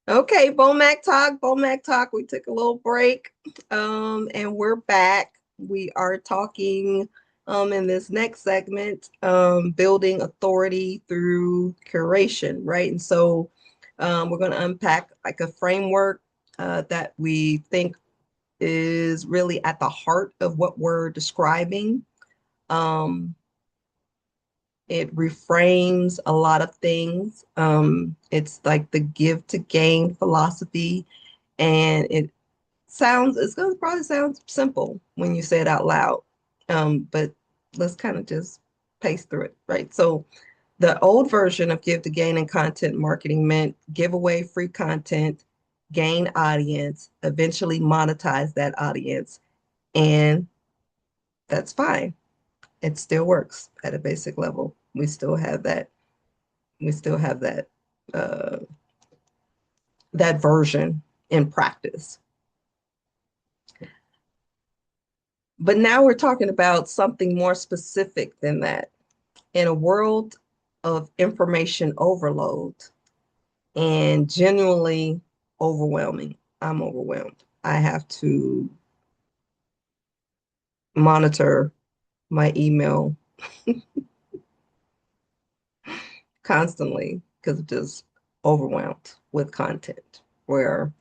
Okay, BOMAQ talk. We took a little break, and we're back. We are talking, in this next segment, building authority through curation, right? And so, we're going to unpack like a framework, that we think is really at the heart of what we're describing. Um, it reframes a lot of things. It's like the give to gain philosophy, and it's going to probably sound simple when you say it out loud. But let's kind of just pace through it, right? So the old version of give to gain and content marketing meant give away free content, gain audience, eventually monetize that audience, and that's fine. It still works at a basic level. We still have uh, that version in practice. But now we're talking about something more specific than that. In a world of information overload and genuinely overwhelming, I'm overwhelmed. I have to monitor my email constantly because I'm just overwhelmed with content where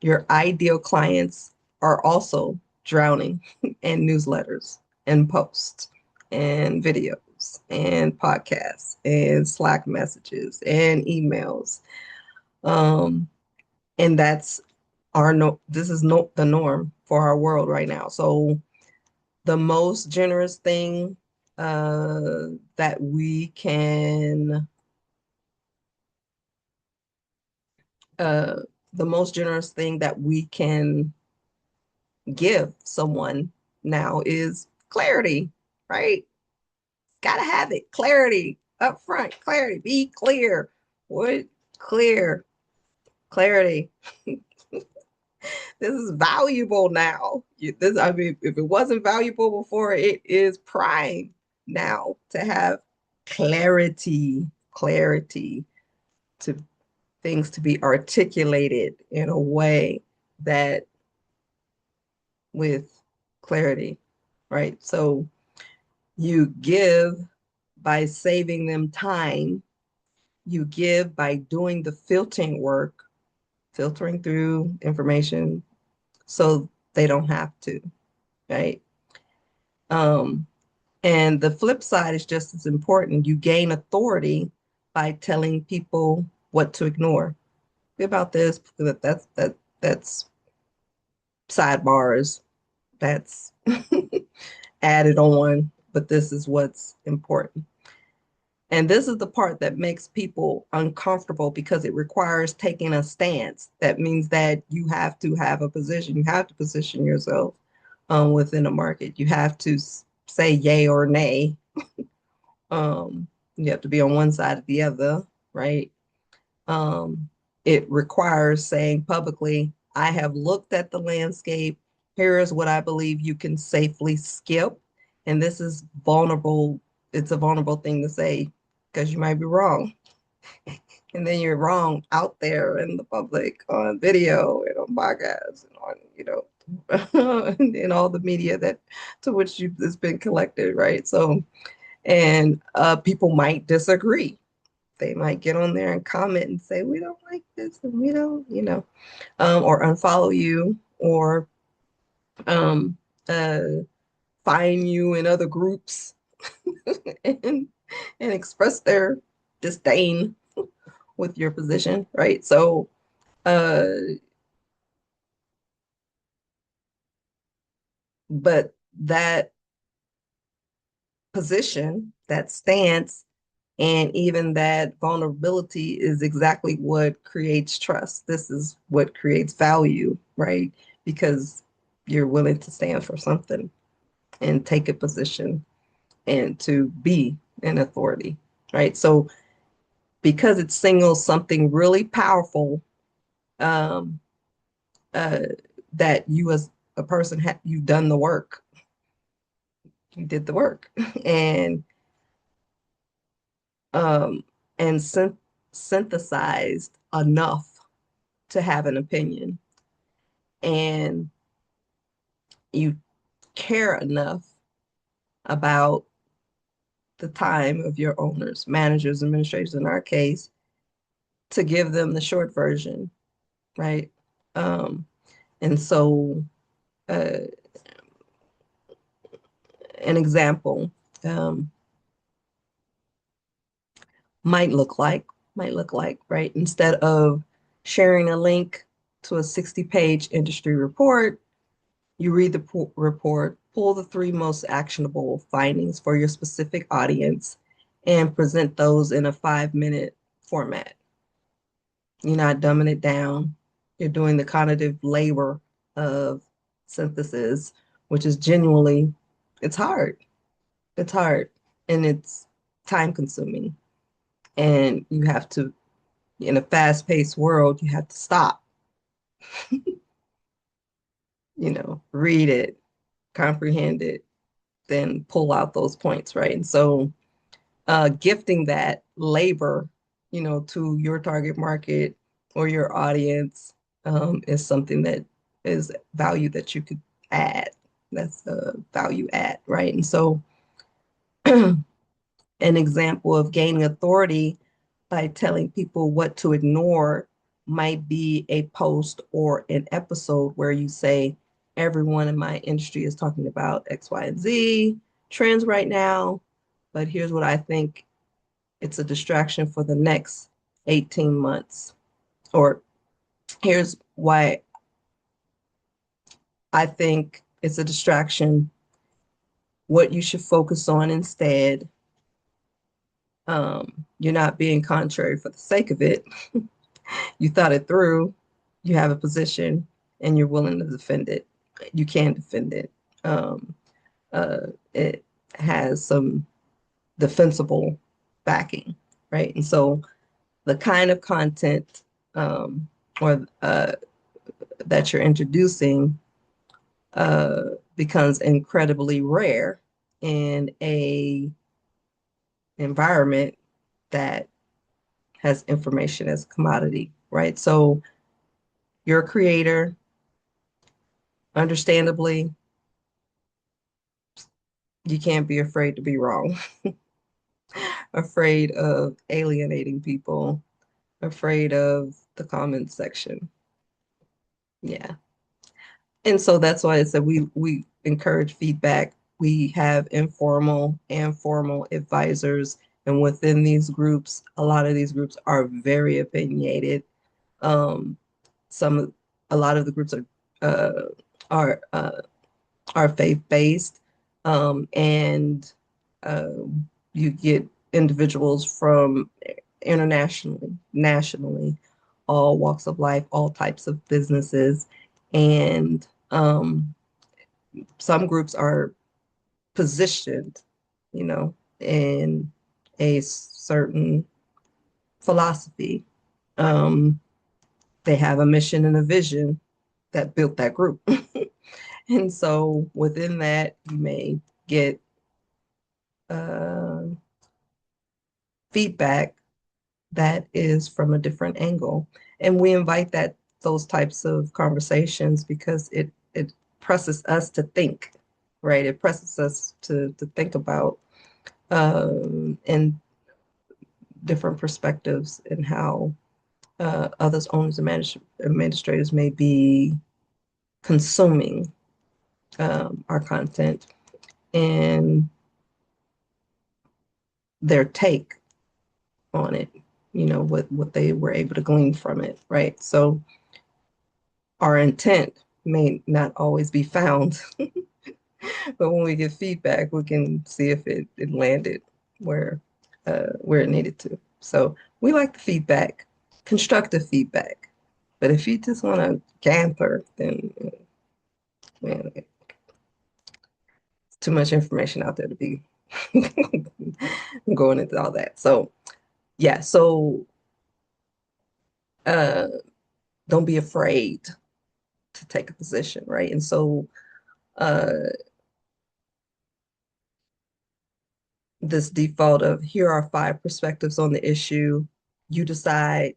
your ideal clients are also drowning in newsletters and posts and videos and podcasts and Slack messages and emails. Um, and that's our no, this is no the norm for our world right now. So the most generous thing that we can uh, the most generous thing that we can give someone now is clarity, right? Gotta have it. Clarity up front, clarity, be clear. What clear? Clarity. This is valuable now. I mean, if it wasn't valuable before, it is prime now to have clarity to things to be articulated in a way that with clarity, right? So you give by saving them time. You give by doing the filtering work, filtering through information so they don't have to, right? Um, and the flip side is just as important. You gain authority by telling people what to ignore. Be about this, that's sidebars, that's added on, but this is what's important. And this is the part that makes people uncomfortable because it requires taking a stance. That means that you have to have a position. You have to position yourself within a market. You have to say yay or nay. Um, you have to be on one side or the other, right? Um, it requires saying publicly, I have looked at the landscape. Here is what I believe you can safely skip. And this is vulnerable. It's a vulnerable thing to say because you might be wrong. And then you're wrong out there in the public on video and on podcasts and on, in all the media that to which you has been collected, right? So, and people might disagree. They might get on there and comment and say, we don't like this and we don't, or unfollow you or um, uh, find you in other groups and, and express their disdain with your position, right? So, uh, but that position, that stance, and even that vulnerability is exactly what creates trust. This is what creates value, right? Because you're willing to stand for something and take a position and to be an authority, right? So because it signals something really powerful, um, uh, that you as a person you've done the work, you did the work, and um, and synthesized enough. to have an opinion and you care enough about the time of your owners, managers, administrators in our case, to give them the short version, right? Um, and so, uh, an example um, might look like, right? Instead of sharing a link to a 60-page industry report, you read the report, pull the three most actionable findings for your specific audience, and present those in a 5-minute format. You're not dumbing it down. You're doing the cognitive labor of synthesis, which is genuinely, it's hard. It's hard and it's time consuming. And you have to, in a fast-paced world, you have to stop, read it, comprehend it, then pull out those points, right? And so gifting that labor, to your target market or your audience is something that is value that you could add. That's a value add, right? And so an example of gaining authority by telling people what to ignore might be a post or an episode where you say, everyone in my industry is talking about X, Y, and Z trends right now, but here's what I think it's a distraction for the next 18 months. Or here's why I think it's a distraction, what you should focus on instead. You're not being contrary for the sake of it. You thought it through, you have a position, and you're willing to defend it. You can defend it. Um, it has some defensible backing, right? And so the kind of content or that you're introducing becomes incredibly rare in a environment that has information as a commodity, right? So you're a creator, understandably, you can't be afraid to be wrong, afraid of alienating people, afraid of the comment section. Yeah. And so that's why I said we encourage feedback. We have informal and formal advisors, and within these groups, a lot of these groups are very opinionated. Um, some, a lot of the groups uh, are uh, are faith-based, and uh, you get individuals from internationally, nationally, all walks of life, all types of businesses, and some groups are positioned, in a certain philosophy. Um, they have a mission and a vision that built that group. And so within that, you may get uh, feedback that is from a different angle. And we invite those types of conversations because it presses us to think, right? It presses us to think about and different perspectives and how others, owners, and administrators may be consuming our content and their take on it, what they were able to glean from it, right? So our intent may not always be found, but when we get feedback, we can see if it landed where it needed to. So we like the feedback, constructive feedback. But if you just want to camper, then man, it's too much information out there to be going into all that. So yeah, so uh, don't be afraid to take a position, right? And so uh, this default of here are 5 perspectives on the issue, you decide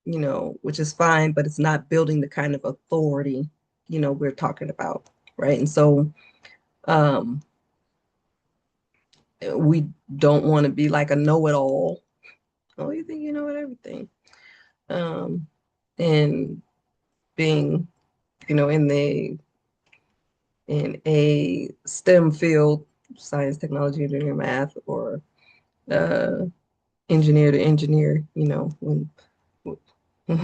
which is fine, but it's not building the kind of authority, we're talking about, right? And so um, we don't want to be like a know-it-all. Oh, you think you know everything. Um, and being, in a STEM field, science, technology, engineering, math, or uh, engineer to engineer, when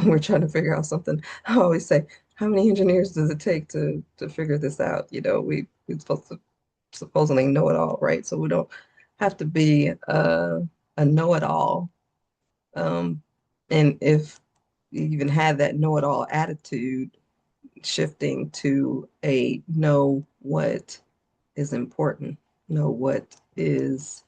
we're trying to figure out something. I always say, how many engineers does it take to figure this out? We're supposed to supposedly know it all, right? So we don't have to be a know-it-all. Um, and if you even have that know-it-all attitude, shifting to a know what is important, know what is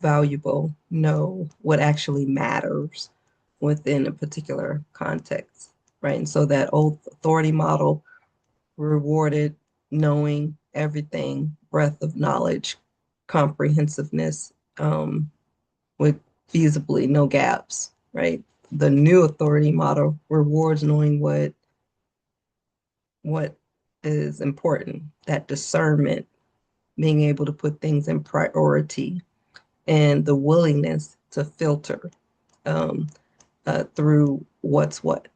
valuable, know what actually matters within a particular context, right? And so that old authority model rewarded knowing everything, breadth of knowledge, comprehensiveness, with feasibly no gaps, right? The new authority model rewards knowing what is important, that discernment, being able to put things in priority, and the willingness to filter um, through what's what.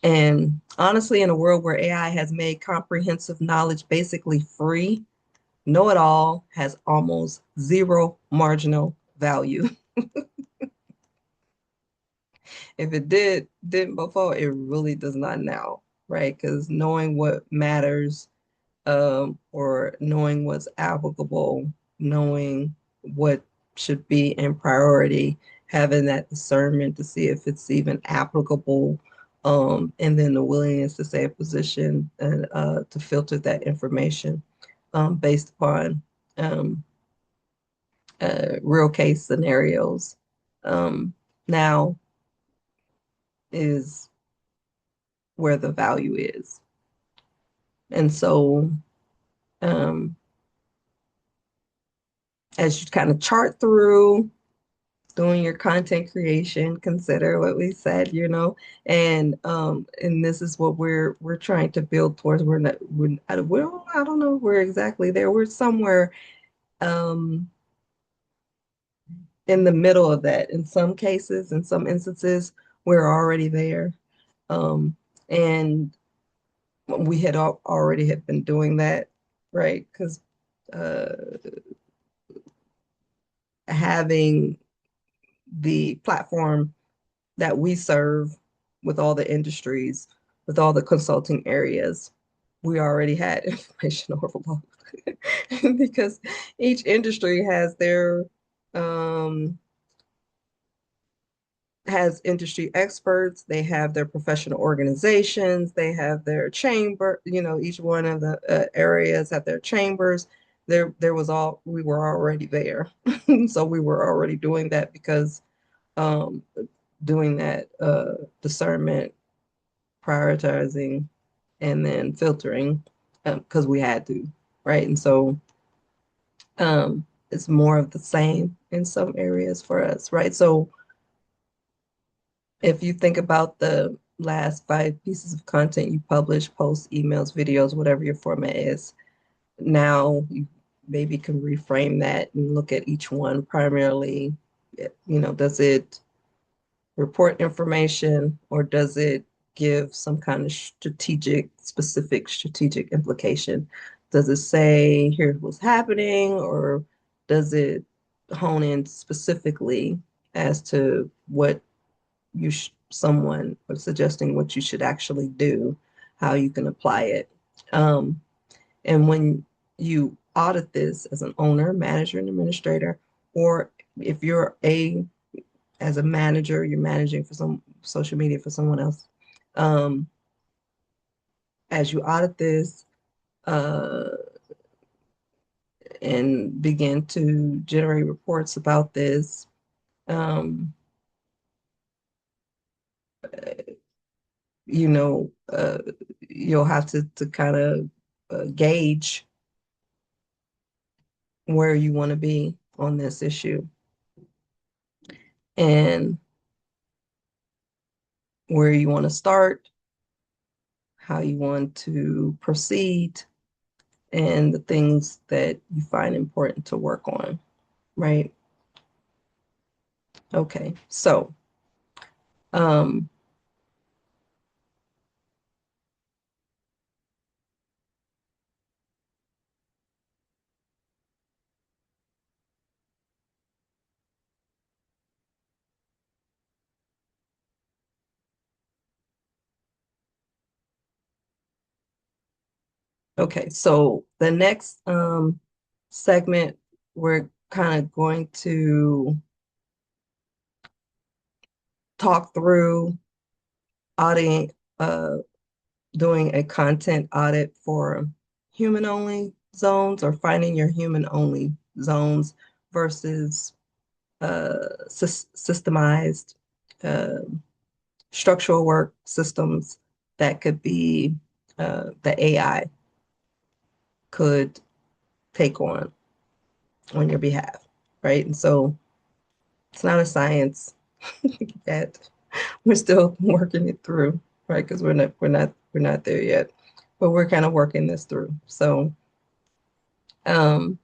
And honestly, in a world where AI has made comprehensive knowledge basically free, know-it-all has almost zero marginal value. If it didn't before, it really does not now, right? Because knowing what matters, or knowing what's applicable, knowing what should be in priority, having that discernment to see if it's even applicable, and then the willingness to stay in position and to filter that information based upon um, real case scenarios, um, now is where the value is. And so, um, as you kind of chart through doing your content creation, consider what we said, and this is what we're trying to build towards. We're not, I don't know if we're exactly there. We're somewhere um, in the middle of that. In some cases, in some instances, we're already there, and we had already had been doing that, right? Because uh, having the platform that we serve with all the industries, with all the consulting areas, we already had information overload because each industry um, has industry experts, they have their professional organizations, they have their chamber, each one of the areas have their chambers. We were already there. So we were already doing that because um, doing that discernment, prioritizing, and then filtering because we had to, right? And so it's more of the same in some areas for us, right? So if you think about the last 5 pieces of content you publish, posts, emails, videos, whatever your format is, now you maybe can reframe that and look at each one primarily, does it report information or does it give some kind of specific strategic implication? Does it say here's what's happening, or does it hone in specifically as to what someone was suggesting what you should actually do, how you can apply it? And when you audit this as an owner, manager, and administrator, or if you're as a manager, you're managing for some social media for someone else. Um, as you audit this uh, and begin to generate reports about this, um, you know, uh, you'll have to kind of gauge where you want to be on this issue. And where you want to start, how you want to proceed, and the things that you find important to work on, right? Okay, so um, okay, so the next segment, we're kind of going to talk through auditing, doing a content audit for human only zones or finding your human only zones versus systemized uh, structural work systems that could be the AI could take on your behalf, right? And so it's not a science yet. We're still working it through, right? Because we're not there yet, but we're kind of working this through. So um,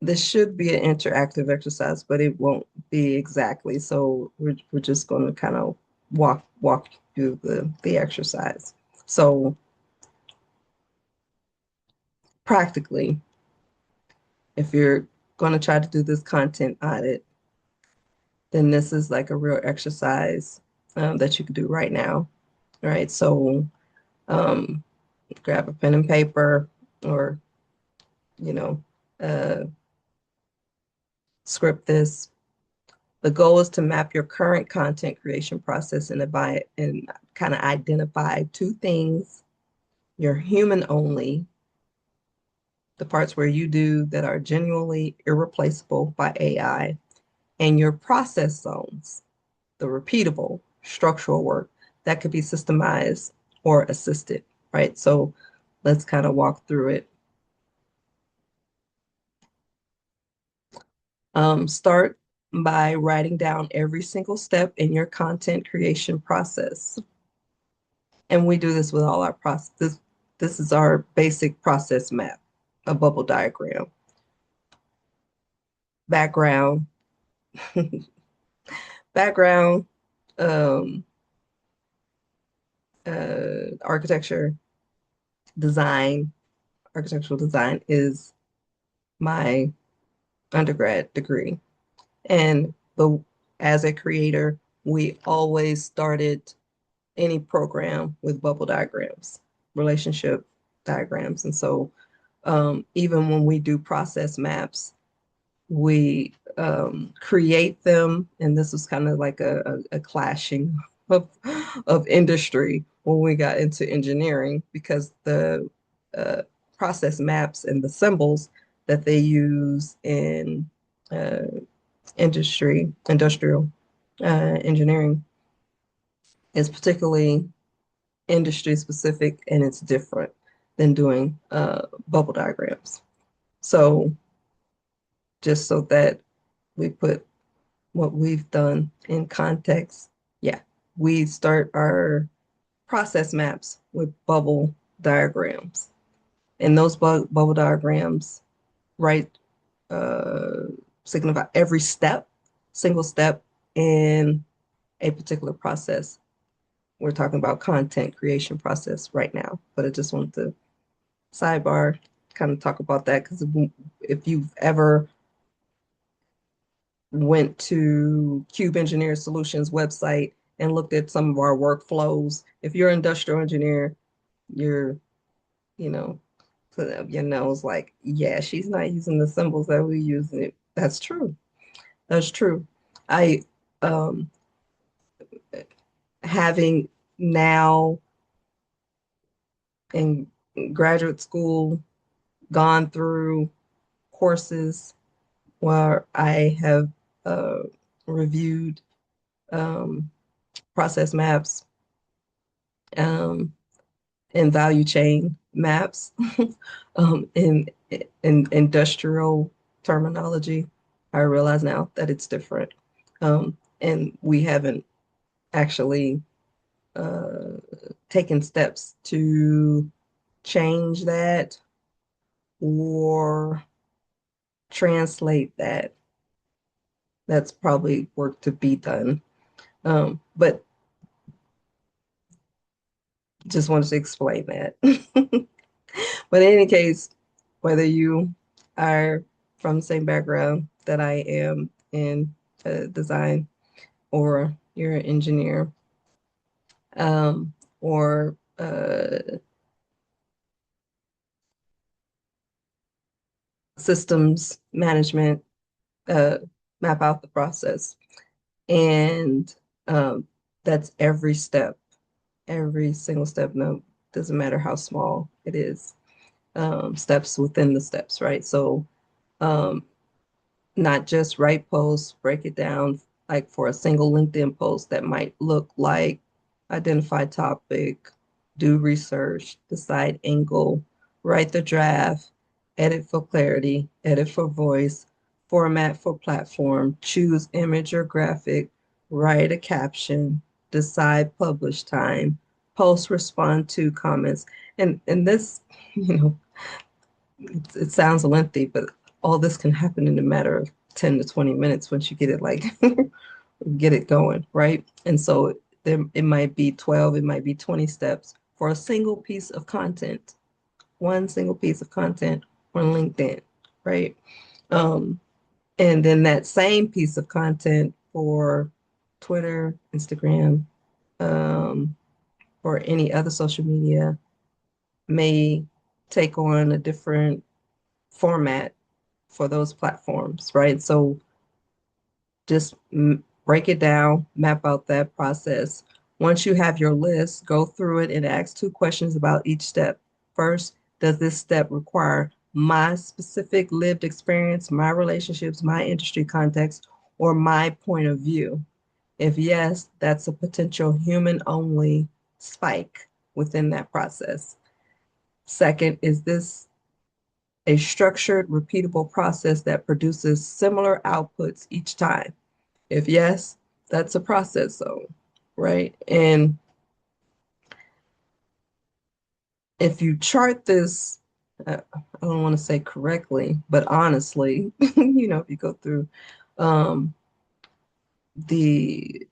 this should be an interactive exercise, but it won't be exactly. So we're just going to kind of walk through the exercise. So practically, if you're going to try to do this content audit, then this is like a real exercise that you could do right now, right? So um, grab a pen and paper or, you know, uh, script this. The goal is to map your current content creation process and kind of identify two things: your human only, the parts where you do that are genuinely irreplaceable by AI, and your process zones, the repeatable structural work that could be systemized or assisted, right? So let's kind of walk through it. Start by writing down every single step in your content creation process. And we do this with all our process. This is our basic process map, a bubble diagram. Background, background, um, architecture, design. Architectural design is my undergrad degree. And as a creator, we always started any program with bubble diagrams, relationship diagrams. And so even when we do process maps, we create them, and this was kind of like a clashing of, of industry when we got into engineering, because the uh, process maps and the symbols that they use in uh, industrial engineering is particularly industry specific, and it's different than doing bubble diagrams. So just so that we put what we've done in context, yeah, we start our process maps with bubble diagrams. And those bubble diagrams, right, uh, signify every step, single step in a particular process. We're talking about content creation process right now, but I just wanted to sidebar, kind of talk about that, because if you've ever went to Cube Engineer Solutions website and looked at some of our workflows, if you're an industrial engineer, you're, you know, put up your nose like, yeah, she's not using the symbols that we use. It. That's true. That's true. I, um, having now in graduate school gone through courses where I have uh, reviewed um, process maps um, and value chain maps in industrial terminology. I realize now that it's different. and we haven't actually uh, taken steps to change that or translate that. That's probably work to be done. But just wanted to explain that. But in any case, whether you are from the same background that I am in design, or you're an engineer, or systems management, uh, map out the process. And um, that's every step, every single step. No, doesn't matter how small it is, steps within the steps, right? So um, not just write posts, break it down. Like for a single LinkedIn post that might look like identify topic, do research, decide angle, write the draft, edit for clarity, edit for voice, format for platform, choose image or graphic, write a caption, decide publish time, post respond to comments. And this, you know, it sounds lengthy, but all this can happen in a matter of 10 to 20 minutes once you get it like get it going, right? And so there it might be 12, it might be 20 steps for a single piece of content, one single piece of content on LinkedIn, right? Um, and then that same piece of content for Twitter, Instagram, um, or any other social media may take on a different format for those platforms, right? So just break it down, map out that process. Once you have your list, go through it and ask two questions about each step. First, does this step require my specific lived experience, my relationships, my industry context, or my point of view? If yes, that's a potential human only spike within that process. Second, is this a structured, repeatable process that produces similar outputs each time? If yes, that's a process zone, right? And if you chart this, I don't want to say correctly, but honestly, if you go through um, the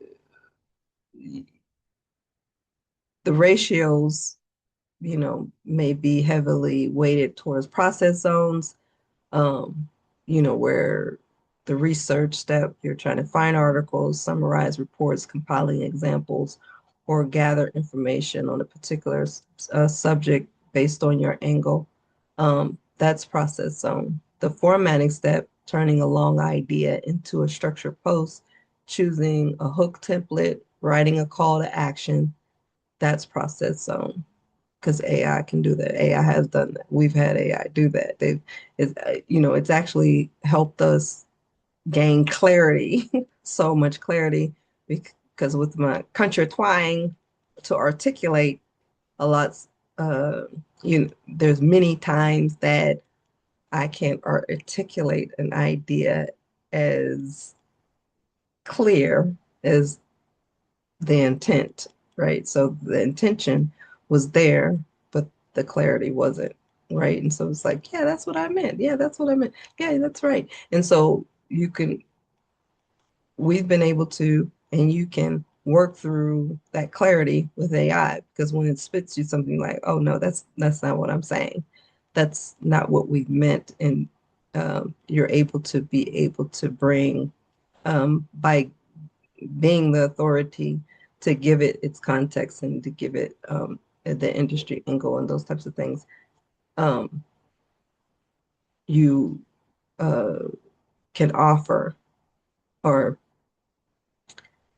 the ratios, may be heavily weighted towards process zones, um, where the research step, you're trying to find articles, summarize reports, compiling examples, or gather information on a particular subject based on your angle. That's process zone. The formatting step, turning a long idea into a structured post, choosing a hook template, writing a call to action, that's process zone because AI can do that. AI has done that. We've had AI do that. It's actually helped us gain clarity, so much clarity, because with my country twang to articulate a lot, uh, there's many times that I can't articulate an idea as clear as the intent, right? So the intention was there, but the clarity wasn't, right? And so it's like, yeah, that's what I meant. Yeah, that's what I meant. Yeah, that's right. And so we've been able to, and you can work through that clarity with AI because when it spits you something like, oh no, that's not what I'm saying. That's not what we meant. And you're able to bring by being the authority to give it its context and to give it the industry angle and those types of things, um, you uh, can offer or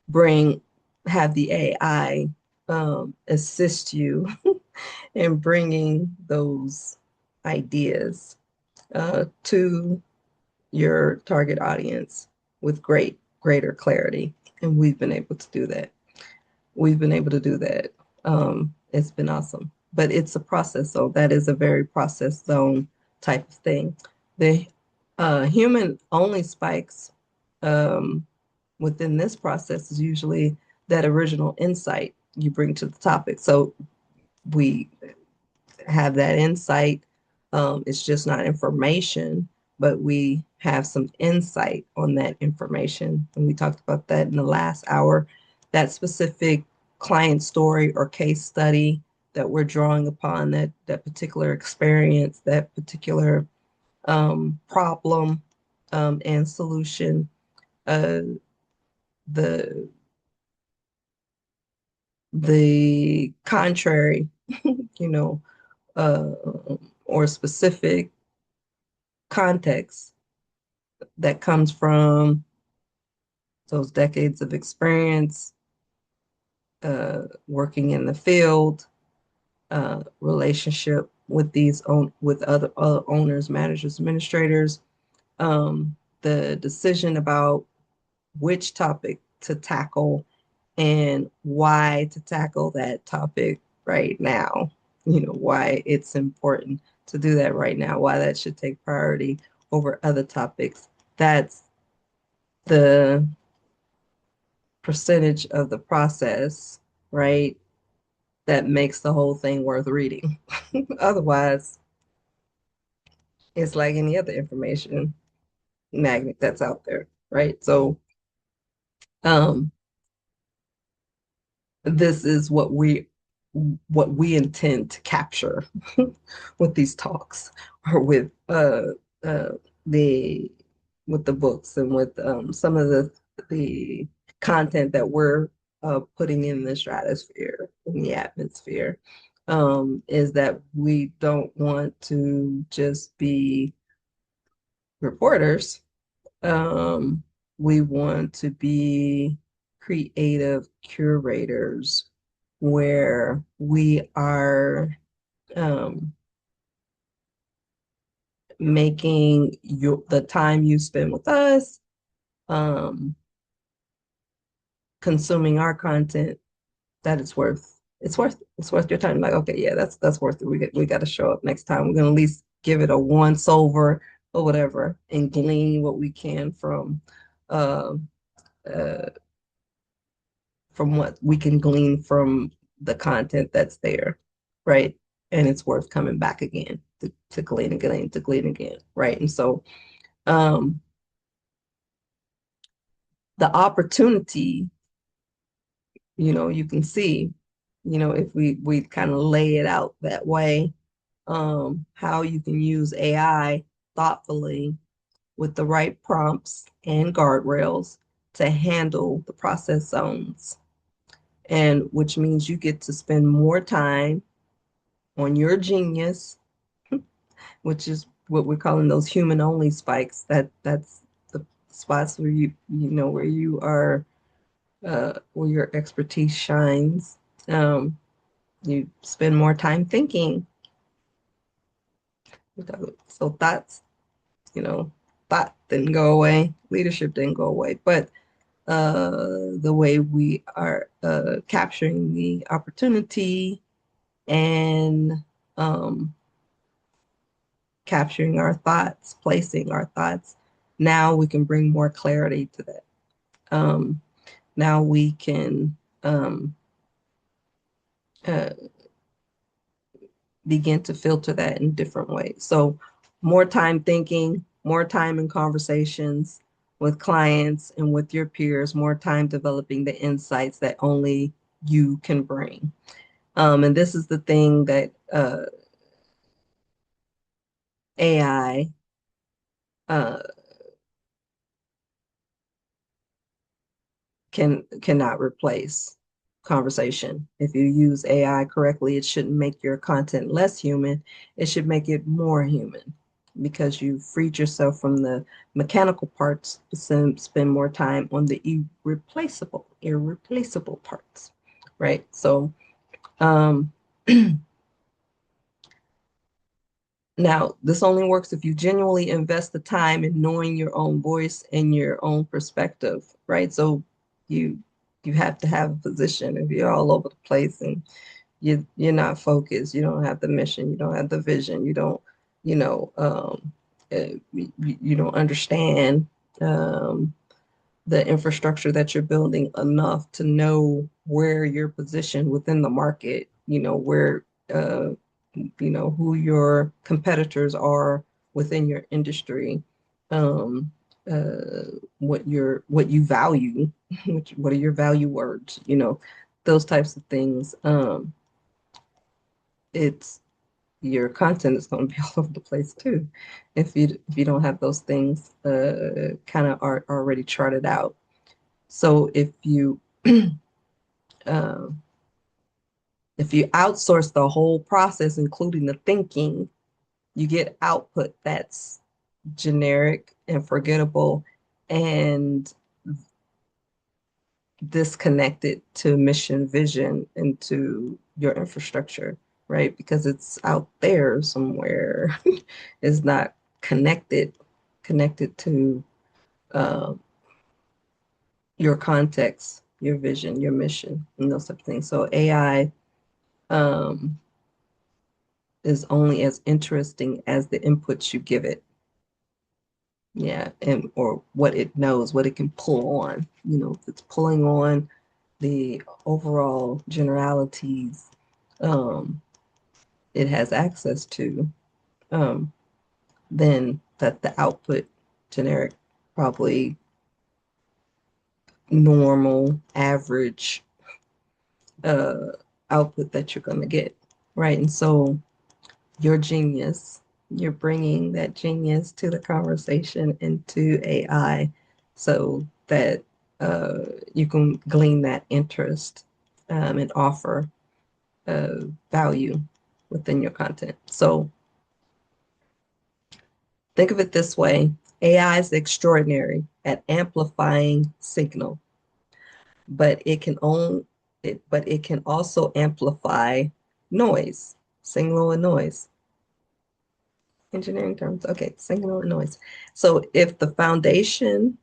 bring, have the AI assist you in bringing those ideas to your target audience with greater clarity. And we've been able to do that. We've been able to do that. It's been awesome, but it's a process. So that is a very process zone type of thing. The human only spikes, um, within this process is usually that original insight you bring to the topic. So we have that insight. It's just not information, but we have some insight on that information. And we talked about that in the last hour, that specific client story or case study that we're drawing upon, that particular experience, that particular problem and solution. Uh, the the contrary, you know, uh, or specific context that comes from those decades of experience working in the field, relationship with with other owners, managers, administrators, the decision about which topic to tackle and why to tackle that topic right now. Why it's important to do that right now, why that should take priority over other topics. That's the percentage of the process, right? That makes the whole thing worth reading. Otherwise, it's like any other information magnet that's out there, right? So, um, this is what we intend to capture with these talks or uh the with the books and with some of the content that we're putting in the stratosphere, in the atmosphere, is that we don't want to just be reporters. We want to be creative curators where we are um, making the time you spend with us, um, consuming our content, that it's worth your time. Like, okay, yeah, that's worth it. We got to show up next time. We're gonna at least give it a once over or whatever and glean what we can uh, uh, from what we can glean from the content that's there, right? And it's worth coming back again to glean again, to glean again, right? And so the opportunity, you can see, if we kind of lay it out that way, how you can use AI thoughtfully with the right prompts and guardrails to handle the process zones, and which means you get to spend more time on your genius, which is what we're calling those human only spikes. That's the spots where where you are, where your expertise shines. You spend more time thinking. So you know, thought didn't go away, leadership didn't go away, but the way we are capturing the opportunity and um, capturing our thoughts, placing our thoughts. Now we can bring more clarity to that. Um, Now we can uh, begin to filter that in different ways. So more time thinking, more time in conversations with clients and with your peers, more time developing the insights that only you can bring. And this is the thing that AI uh, cannot replace conversation. If you use AI correctly, it shouldn't make your content less human. It should make it more human because you freed yourself from the mechanical parts to spend more time on the irreplaceable parts, right? So um, now this only works if you genuinely invest the time in knowing your own voice and your own perspective, right? So you you have to have a position. If you're all over the place and you're not focused, you don't have the mission, you don't have the vision, you don't, you know, you don't understand um, the infrastructure that you're building enough to know where you're positioned within the market, where, uh, who your competitors are within your industry, um, what you value, what are your value words, those types of things. It's your content is going to be all over the place too, if you don't have those things kind of are already charted out. So um, if you outsource the whole process, including the thinking, you get output that's generic and forgettable and disconnected to mission, vision, and to your infrastructure, right? Because it's out there somewhere. It's not connected to uh, your context, your vision, your mission, and those type of things. So AI um, is only as interesting as the inputs you give it. Yeah, and or what it knows, what it can pull on. If it's pulling on the overall generalities um, it has access to, um, then that the output generic, probably normal, average uh, output that you're going to get, right? And so your genius, you're bringing that genius to the conversation into AI so that you can glean that interest and offer value within your content. So think of it this way. AI is extraordinary at amplifying signal, but it can also amplify noise, signal and noise. Engineering terms. Okay, signal and noise. So if the foundation,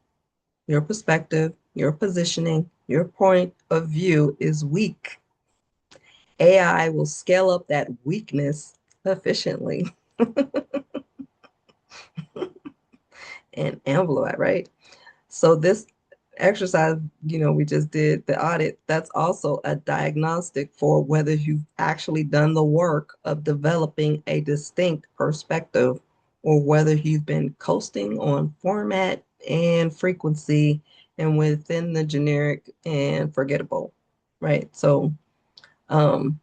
your perspective, your positioning, your point of view is weak, AI will scale up that weakness efficiently and amplify, right? So this exercise, we just did the audit, that's also a diagnostic for whether you've actually done the work of developing a distinct perspective or whether you've been coasting on format and frequency and within the generic and forgettable, right? So, um,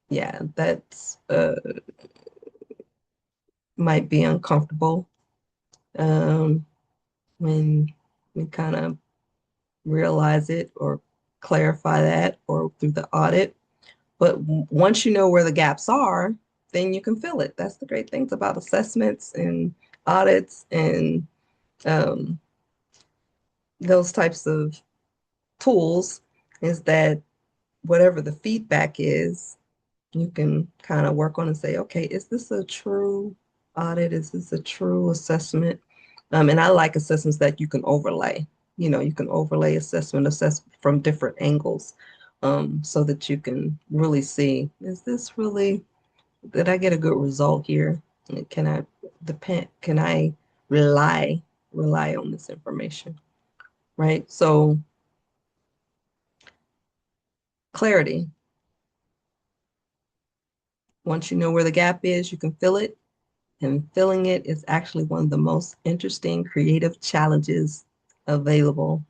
yeah, that's might be uncomfortable when we kind of realize it or clarify that or through the audit. But once you know where the gaps are, then you can fill it. That's the great things about assessments and audits and um, those types of tools is that whatever the feedback is, you can kind of work on and say, okay, is this a true audit? Is this a true assessment? And I like assessments that you can overlay. You can overlay assess from different angles so that you can really see, is this really, did I get a good result here? Can I rely, rely on this information, right? So clarity, once you know where the gap is, you can fill it. And filling it is actually one of the most interesting creative challenges available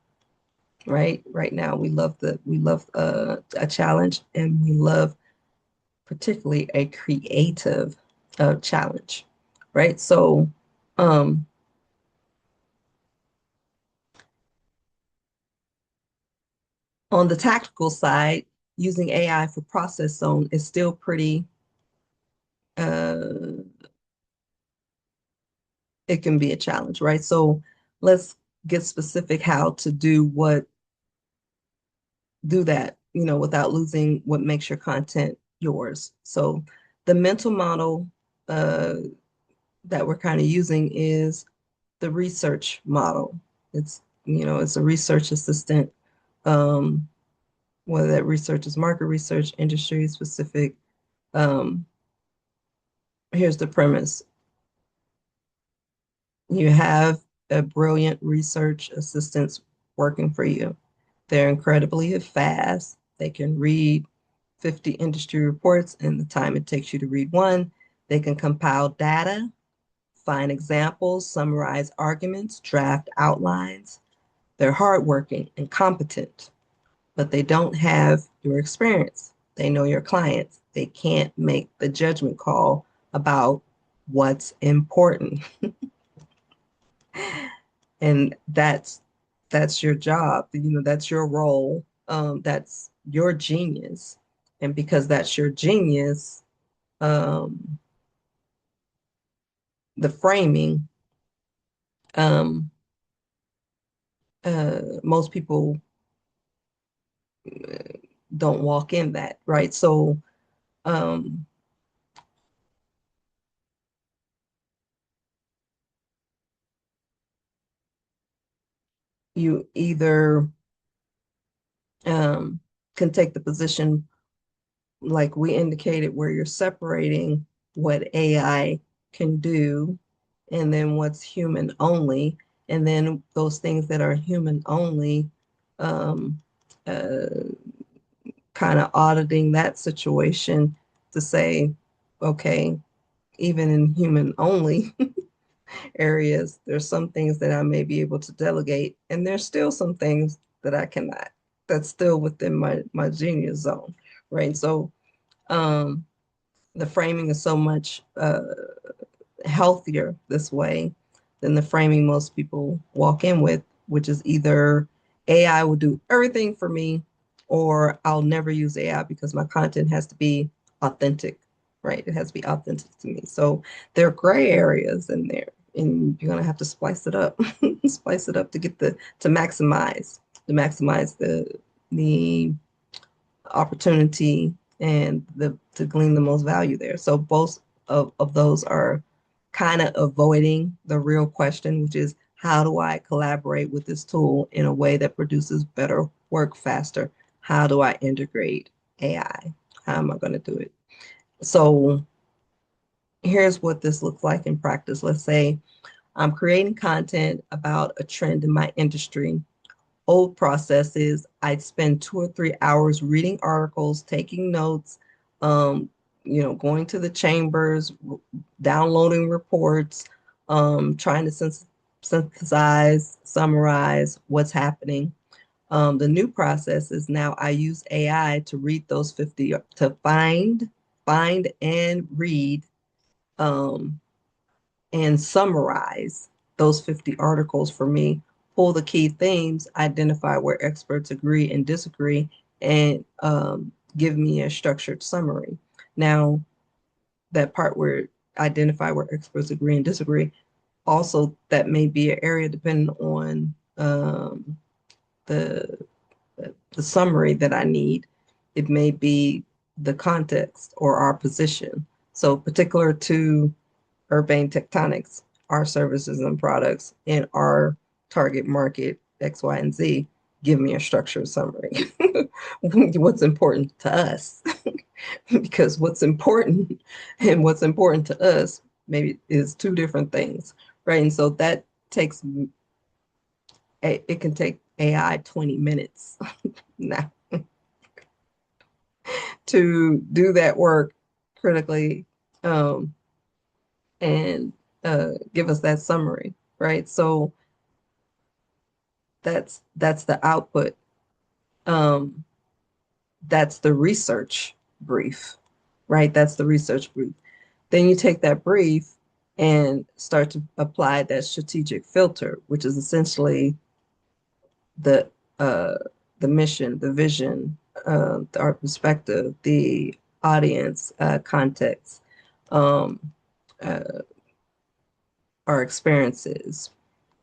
right now. We love a challenge, and we love particularly a creative challenge, right? So um, on the tactical side, using AI for process zone is still pretty uh, it can be a challenge, right? So let's get specific how to do that, without losing what makes your content yours. So the mental model uh, that we're kind of using is the research model. It's a research assistant, um, whether that research is market research, industry specific. Um, Here's the premise. You have brilliant research assistants working for you. They're incredibly fast. They can read 50 industry reports in the time it takes you to read one. They can compile data, find examples, summarize arguments, draft outlines. They're hardworking and competent, but they don't have your experience. They know your clients. They can't make the judgment call about what's important. And that's your job. That's your role. That's your genius. And because that's your genius, um, the framing, um, most people don't walk in that, right? So um, you either um, can take the position like we indicated, where you're separating what AI can do and then what's human only. And then those things that are human only, um, uh, kind of auditing that situation to say, okay, even in human only areas, there's some things that I may be able to delegate, and there's still some things that I cannot. That's still within my genius zone, right? So um, the framing is so much healthier this way than the framing most people walk in with, which is either AI will do everything for me, or I'll never use AI because my content has to be authentic, right? It has to be authentic to me. So there are gray areas in there, and you're gonna have to splice it up, splice it up to get to maximize the opportunity and the to glean the most value there. So both of those are kind of avoiding the real question, which is how do I collaborate with this tool in a way that produces better work faster? How do I integrate AI? How am I going to do it? So here's what this looks like in practice. Let's say I'm creating content about a trend in my industry. Old processes, I'd spend 2 or 3 hours reading articles, taking notes, um, going to the chambers, downloading reports, trying to synthesize, summarize what's happening. The new process is now I use AI to read those 50, to find and read, um, and summarize those 50 articles for me, pull the key themes, identify where experts agree and disagree, and give me a structured summary. Now, that part where identify where experts agree and disagree, also that may be an area depending on the the summary that I need. It may be the context or our position. So particular to Urbanetectonics, our services and products in our target market, X, Y, and Z, give me a structured summary. What's important to us. Because what's important to us maybe is two different things, right? And so that takes, it can take AI 20 minutes now to do that work critically, um, and give us that summary, right? So that's the output. Um, that's the research brief, right? That's the research brief. Then you take that brief and start to apply that strategic filter, which is essentially the uh, the mission, the vision, our perspective, the audience, context, um, uh, our experiences,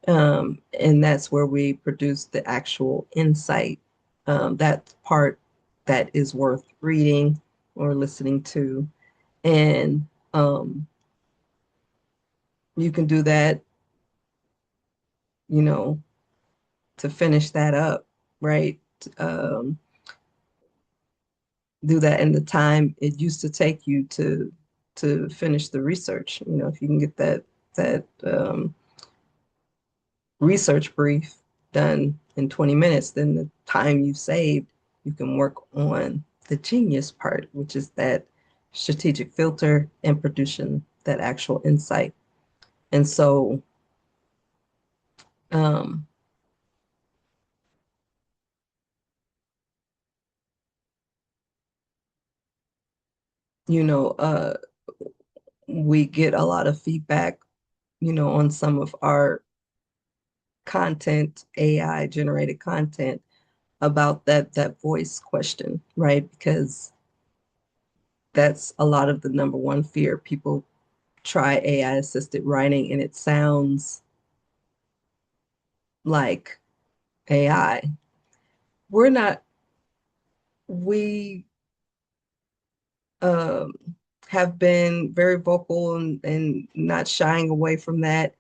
and that's where we produce the actual insight. That part that is worth reading or listening to, and you can do that, you know, to finish that up, right? Um, do that in the time it used to take you to finish the research. If you can get that research brief done in 20 minutes, then the time you saved, you can work on the genius part, which is that strategic filter and producing that actual insight. And so, um, you know, we get a lot of feedback, on some of our content, AI generated content about that voice question, right? Because that's a lot of the number one fear. People try AI assisted writing and it sounds like AI. We're not, we um, have been very vocal and not shying away from that.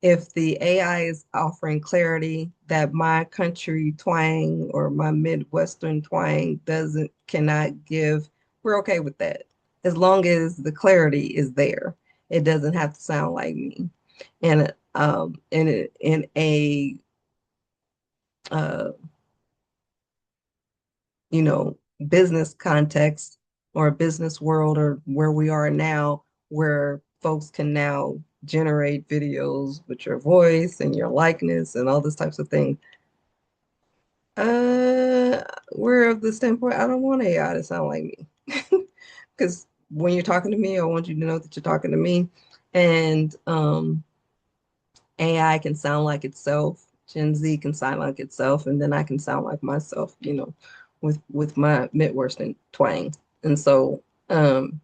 If the AI is offering clarity that my country twang or my Midwestern twang cannot give, we're okay with that. As long as the clarity is there, it doesn't have to sound like me. And in a uh, you know, business context or a business world or where we are now, where folks can now generate videos with your voice and your likeness and all this types of things. Uh, we're of the standpoint, I don't want AI to sound like me. Because when you're talking to me, I want you to know that you're talking to me. And AI can sound like itself. Gen Z can sound like itself, and then I can sound like myself, with my Midwestern twang. And so um,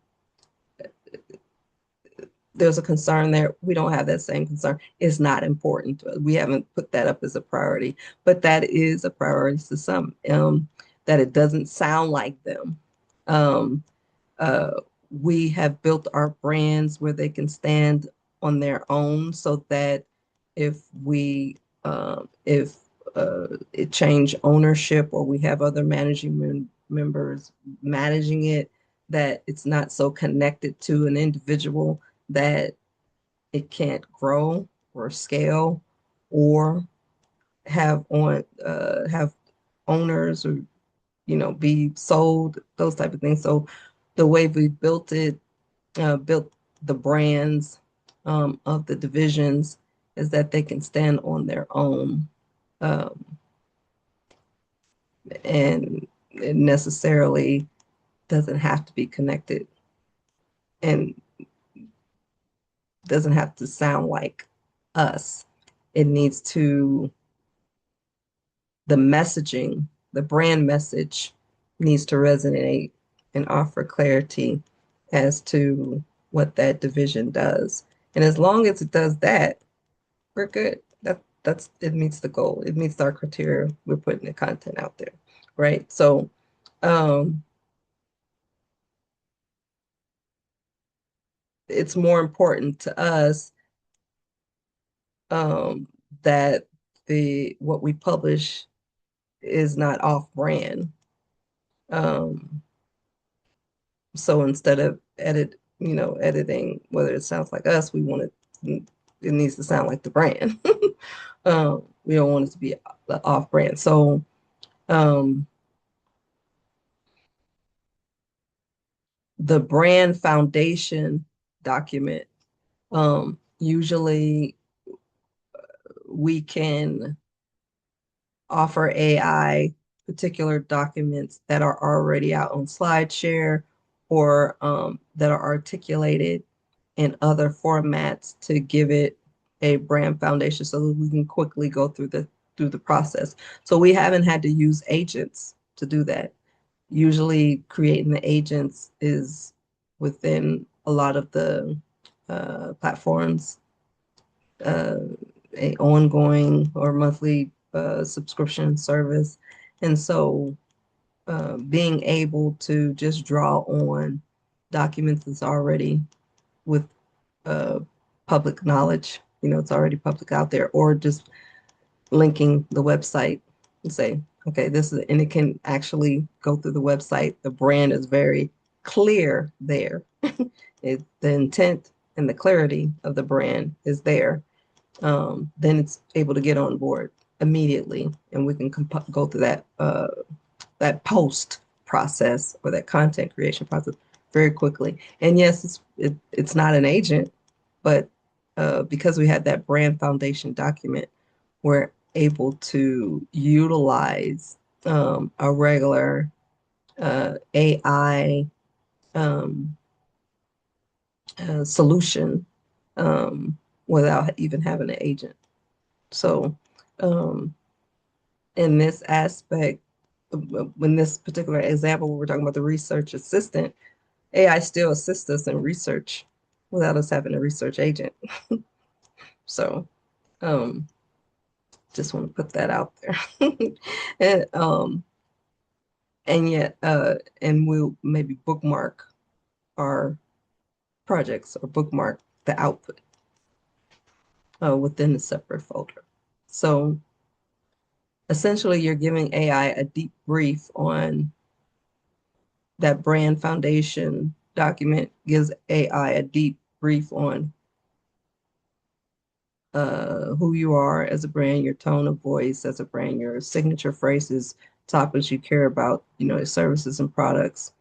there's a concern there. We don't have that same concern. It's not important to us. We haven't put that up as a priority, but that is a priority to some, that it doesn't sound like them. Um, uh, we have built our brands where they can stand on their own so that if we if it change ownership or we have other managing members managing it, that it's not so connected to an individual that it can't grow or scale or have owners or be sold, those type of things. So the way we built the brands of the divisions is that they can stand on their own, um, and it necessarily doesn't have to be connected and doesn't have to sound like us. It needs to, the messaging, the brand message needs to resonate and offer clarity as to what that division does. And as long as it does that, we're good. That's it meets the goal. It meets our criteria. We're putting the content out there, right? So um, it's more important to us um, that the what we publish is not off brand. Um, so instead of editing whether it sounds like us, we want it needs to sound like the brand. We don't want it to be off brand. So um, the brand foundation document, usually we can offer AI particular documents that are already out on SlideShare or that are articulated in other formats to give it a brand foundation so that we can quickly go through the process. So we haven't had to use agents to do that. Usually creating the agents is within a lot of the platforms, uh, a ongoing or monthly subscription service. And so being able to just draw on documents that's already with uh, public knowledge, it's already public out there, or just linking the website and say, okay, this is, and it can actually go through the website. The brand is very clear there. The intent and the clarity of the brand is there. then it's able to get on board immediately, and we can go through that post process or that content creation process very quickly. And yes, it's not an agent, but because we had that brand foundation document, we're able to utilize a regular AI um, solution um, without even having an agent. So, um, in this aspect, in this particular example, we're talking about the research assistant, AI still assists us in research without us having a research agent. So, um, just want to put that out there. and and yet, and we'll maybe bookmark our projects or bookmark the output within a separate folder. So essentially, you're giving AI a deep brief on that brand foundation document, gives AI a deep brief on who you are as a brand, your tone of voice as a brand, your signature phrases, topics you care about, your services and products,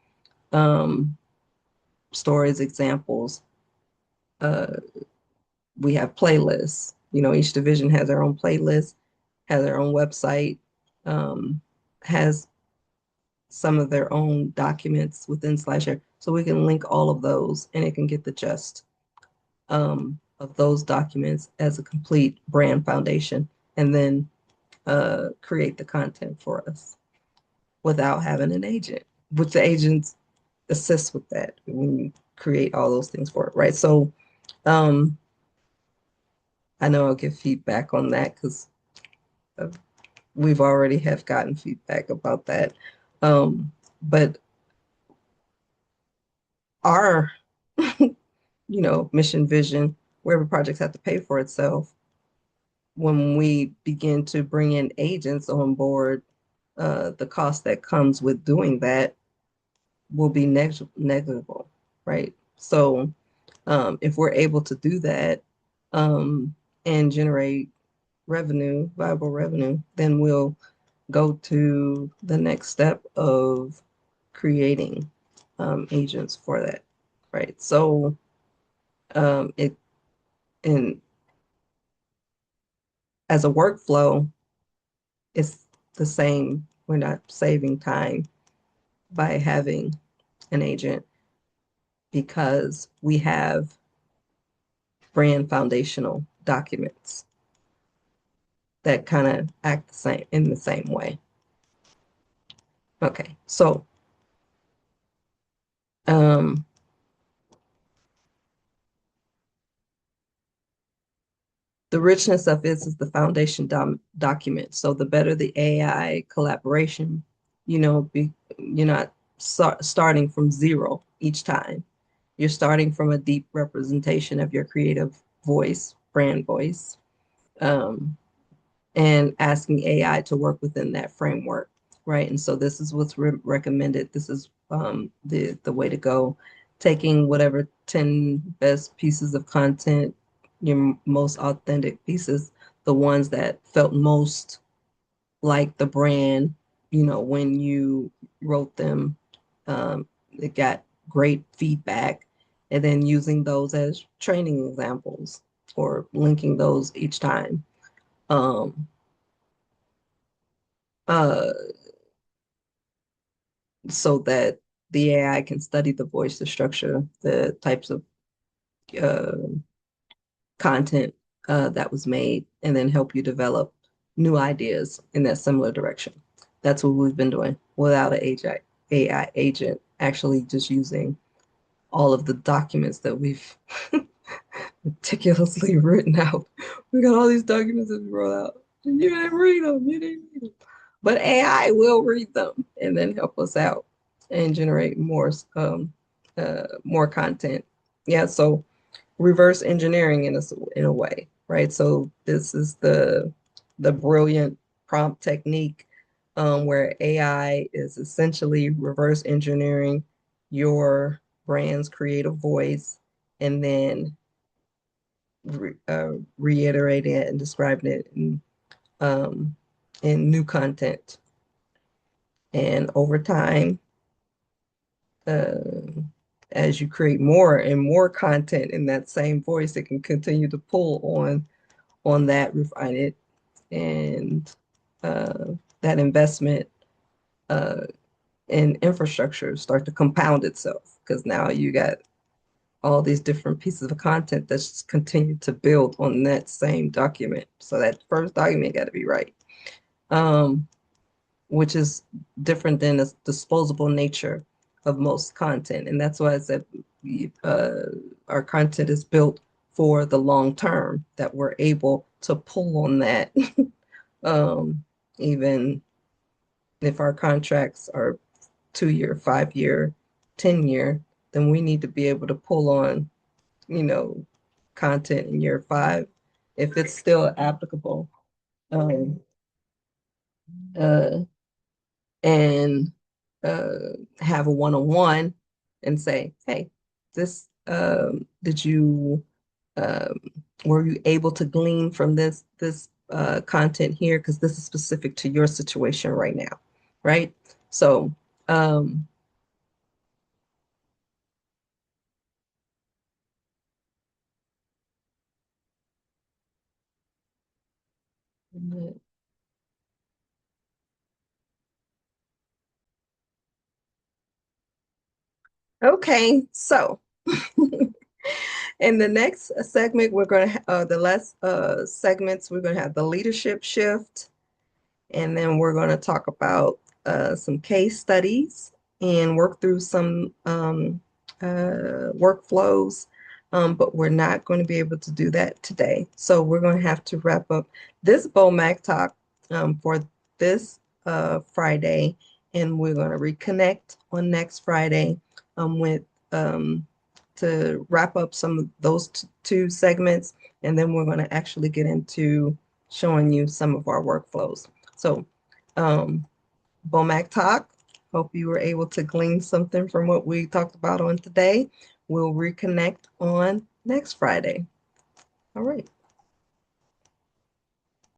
um, stories, examples. Uh, we have playlists. Each division has their own playlist, has their own website, has some of their own documents within SlideShare. So we can link all of those and it can get the gist of those documents as a complete brand foundation and then create the content for us without having an agent, which the agents assist with that when you create all those things for it, right? So um, I know I'll get feedback on that because we've already have gotten feedback about that. But our, mission vision, wherever projects have to pay for itself, when we begin to bring in agents on board, the cost that comes with doing that will be negligible, right? So if we're able to do that um, and generate revenue, viable revenue, then we'll go to the next step of creating agents for that, right? So it in as a workflow, it's the same. We're not saving time by having an agent because we have brand foundational documents that kind of act the same in the same way. Okay, so um, the richness of this is the foundation document. So the better the AI collaboration, you're not starting from zero each time. You're starting from a deep representation of your creative voice, brand voice, um, and asking AI to work within that framework, right? And so this is what's recommended. This is the way to go. Taking whatever 10 best pieces of content, your most authentic pieces, the ones that felt most like the brand, when you wrote them, it got great feedback, and then using those as training examples or linking those each time. Um, uh, so that the AI can study the voice, the structure, the types of uh, content that was made, and then help you develop new ideas in that similar direction. That's what we've been doing without an AI agent, actually just using all of the documents that we've meticulously written out. We got all these documents that we wrote out. And you didn't read them. You didn't read them. But AI will read them and then help us out and generate more content. Yeah, so reverse engineering in a way, right? So this is the brilliant prompt technique where AI is essentially reverse engineering your brand's creative voice and then reiterating it and describing it um, in new content. And over time, uh, as you create more and more content in that same voice, it can continue to pull on that, refine it, and that investment uh, in infrastructure start to compound itself because now you got all these different pieces of content that's continued to build on that same document. So that first document got to be right, um, which is different than the disposable nature of most content. And that's why I said uh, our content is built for the long term, that we're able to pull on that. um, Even if our contracts are 2 year, 5 year, 10 year, then we need to be able to pull on, you know, content in year 5 if it's still applicable. Um, uh, and have a one-on-one and say, hey, this did you um, were you able to glean from this content here? Because this is specific to your situation right now, right? So, um, okay, so in the next segment, we're going to the last segments, we're going to have the leadership shift, and then we're going to talk about some case studies and work through some workflows. But we're not going to be able to do that today. So we're going to have to wrap up this BOMAC talk for this Friday, and we're going to reconnect on next Friday with um, to wrap up some of those two segments, and then we're going to actually get into showing you some of our workflows. So, um, BOMAC Talk, hope you were able to glean something from what we talked about on today. We'll reconnect on next Friday. All right.